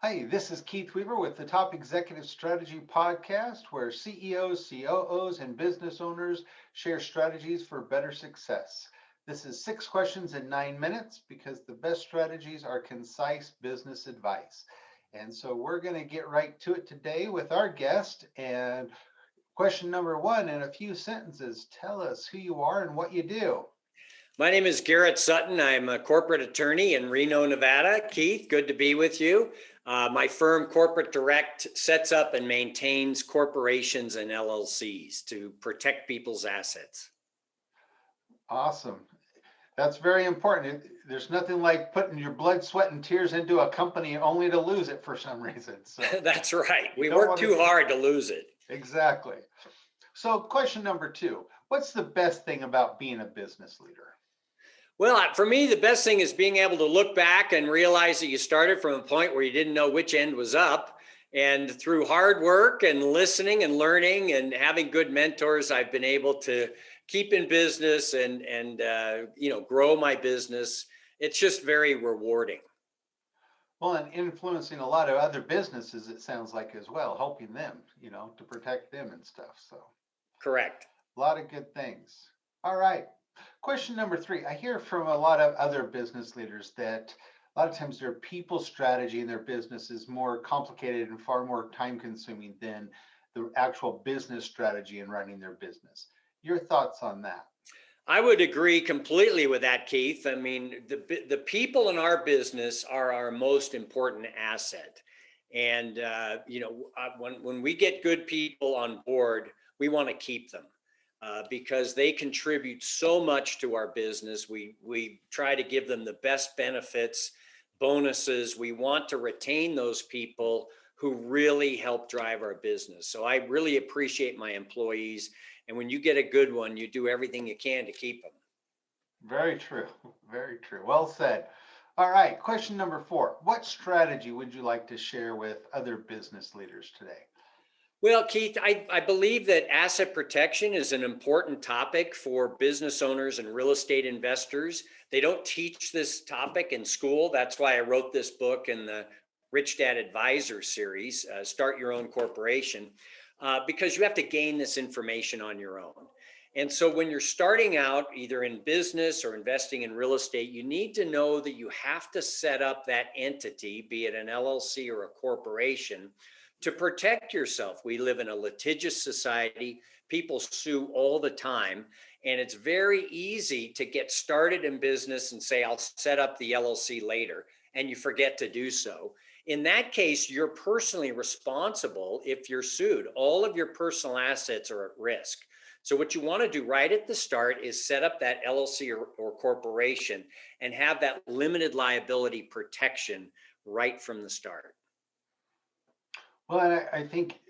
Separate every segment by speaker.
Speaker 1: Hi, this is Keith Weaver with the Top Executive Strategy Podcast, where CEOs, COOs, and business owners share strategies for better success. This is 6 questions in 9 minutes because the best strategies are concise business advice. And so we're going to get right to it today with our guest. And question number one, in a few sentences, tell us who you are and what you do.
Speaker 2: My name is Garrett Sutton. I'm a corporate attorney in Reno, Nevada. Keith, good to be with you. My firm, Corporate Direct, sets up and maintains corporations and LLCs to protect people's assets.
Speaker 1: Awesome. That's very important. There's nothing like putting your blood, sweat, and tears into a company only to lose it for some reason. So
Speaker 2: That's right. We work too hard to lose it.
Speaker 1: Exactly. So question number two, what's the best thing about being a business leader?
Speaker 2: Well, for me, the best thing is being able to look back and realize that you started from a point where you didn't know which end was up. And through hard work and listening and learning and having good mentors, I've been able to keep in business and grow my business. It's just very rewarding.
Speaker 1: Well, and influencing a lot of other businesses, it sounds like as well, helping them, to protect them and stuff. So
Speaker 2: Correct.
Speaker 1: a lot of good things. All right. Question number three. I hear from a lot of other business leaders that a lot of times their people strategy in their business is more complicated and far more time consuming than the actual business strategy in running their business. Your thoughts on that?
Speaker 2: I would agree completely with that, Keith. I mean, the people in our business are our most important asset. And, when we get good people on board, we want to keep them. Because they contribute so much to our business. We try to give them the best benefits, bonuses. We want to retain those people who really help drive our business. So I really appreciate my employees. And when you get a good one, you do everything you can to keep them.
Speaker 1: Very true. Very true. Well said. All right. Question number four. What strategy would you like to share with other business leaders today?
Speaker 2: Well, Keith, I believe that asset protection is an important topic for business owners and real estate investors. They don't teach this topic in school. That's why I wrote this book in the Rich Dad Advisor series, Start Your Own Corporation, because you have to gain this information on your own. And so when you're starting out, either in business or investing in real estate, you need to know that you have to set up that entity, be it an LLC or a corporation, to protect yourself. We live in a litigious society. People sue all the time. And it's very easy to get started in business and say, I'll set up the LLC later, and you forget to do so. In that case, you're personally responsible if you're sued. All of your personal assets are at risk. So what you want to do right at the start is set up that LLC or corporation and have that limited liability protection right from the start.
Speaker 1: Well, I think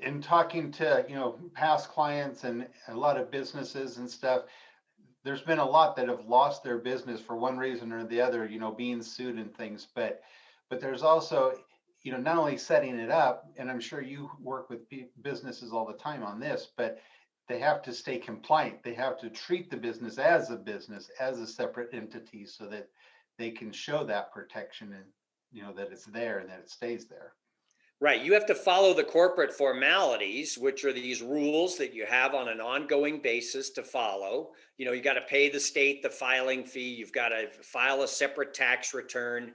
Speaker 1: in talking to, past clients and a lot of businesses and stuff, there's been a lot that have lost their business for one reason or the other, being sued and things. But there's also, not only setting it up, and I'm sure you work with businesses all the time on this, but they have to stay compliant. They have to treat the business, as a separate entity so that they can show that protection and, that it's there and that it stays there.
Speaker 2: Right. You have to follow the corporate formalities, which are these rules that you have on an ongoing basis to follow. You got to pay the state the filing fee. You've got to file a separate tax return.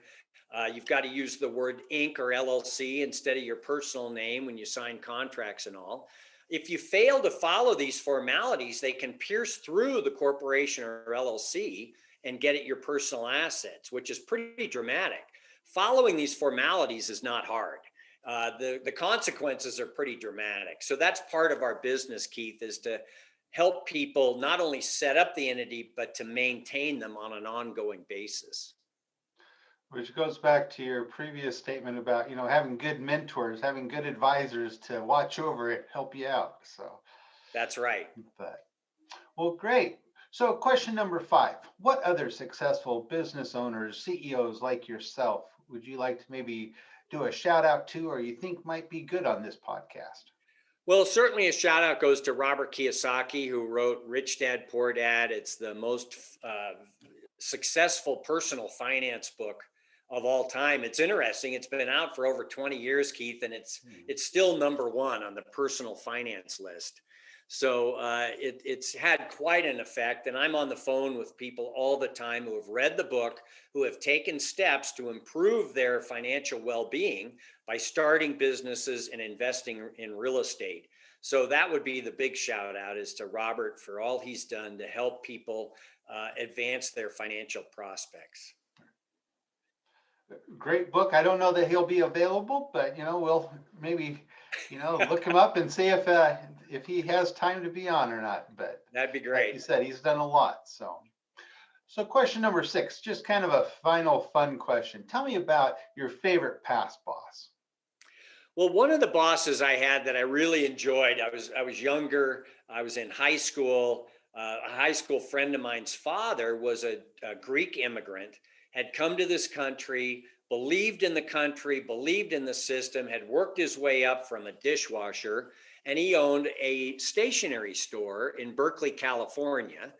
Speaker 2: You've got to use the word Inc. or LLC instead of your personal name when you sign contracts and all. If you fail to follow these formalities, they can pierce through the corporation or LLC and get at your personal assets, which is pretty dramatic. Following these formalities is not hard. The consequences are pretty dramatic. So that's part of our business, Keith, is to help people not only set up the entity, but to maintain them on an ongoing basis.
Speaker 1: Which goes back to your previous statement about, having good mentors, having good advisors to watch over it, help you out. So
Speaker 2: that's right.
Speaker 1: Well, great. So question number five, what other successful business owners, CEOs like yourself, would you like to maybe do a shout out to, or you think might be good on this podcast?
Speaker 2: Well, certainly a shout out goes to Robert Kiyosaki, who wrote Rich Dad, Poor Dad. It's the most successful personal finance book of all time. It's interesting. It's been out for over 20 years, Keith, and it's still number one on the personal finance list. So it's had quite an effect. And I'm on the phone with people all the time who have read the book, who have taken steps to improve their financial well-being by starting businesses and investing in real estate. So that would be the big shout out, is to Robert for all he's done to help people advance their financial prospects.
Speaker 1: Great book. I don't know that he'll be available, but we'll maybe look him up and see if he has time to be on or not. But
Speaker 2: That'd be
Speaker 1: like
Speaker 2: great.
Speaker 1: you said, he's done a lot. So question number 6, just kind of a final fun question. Tell me about your favorite past boss.
Speaker 2: Well, one of the bosses I had that I really enjoyed, I was younger, I was in high school. A high school friend of mine's father was a Greek immigrant, had come to this country, believed in the country, believed in the system, had worked his way up from a dishwasher, and he owned a stationery store in Berkeley, California.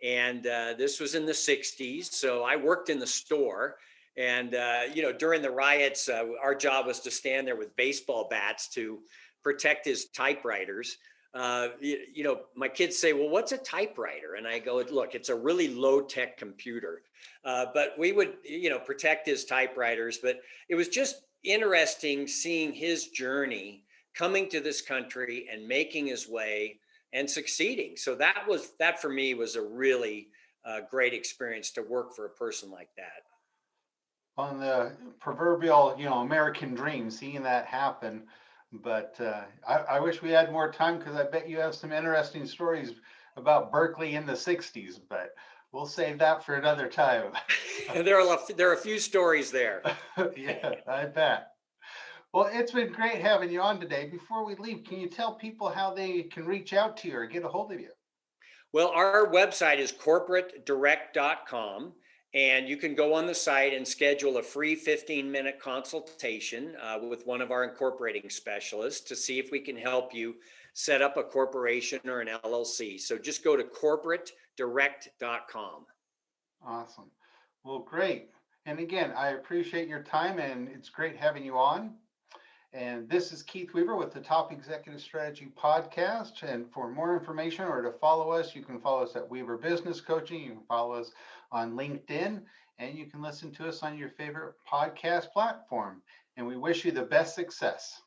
Speaker 2: And this was in the 60s. So I worked in the store. And, during the riots, our job was to stand there with baseball bats to protect his typewriters. My kids say, well, what's a typewriter? And I go, look, it's a really low tech computer. But we would, protect his typewriters. But it was just interesting seeing his journey coming to this country and making his way and succeeding. So that for me was a really great experience to work for a person like that.
Speaker 1: On the proverbial, American dream, seeing that happen. But I wish we had more time, because I bet you have some interesting stories about Berkeley in the 60s, but we'll save that for another time.
Speaker 2: There are a few stories there.
Speaker 1: Yeah, I bet. Well, it's been great having you on today. Before we leave, can you tell people how they can reach out to you or get a hold of you?
Speaker 2: Well, our website is corporatedirect.com, and you can go on the site and schedule a free 15-minute consultation with one of our incorporating specialists to see if we can help you set up a corporation or an LLC. So just go to corporatedirect.com.
Speaker 1: Awesome. Well, great. And again, I appreciate your time, and it's great having you on. And this is Keith Weaver with the Top Executive Strategy Podcast. And for more information or to follow us, you can follow us at Weaver Business Coaching. You can follow us on LinkedIn, and you can listen to us on your favorite podcast platform. And we wish you the best success.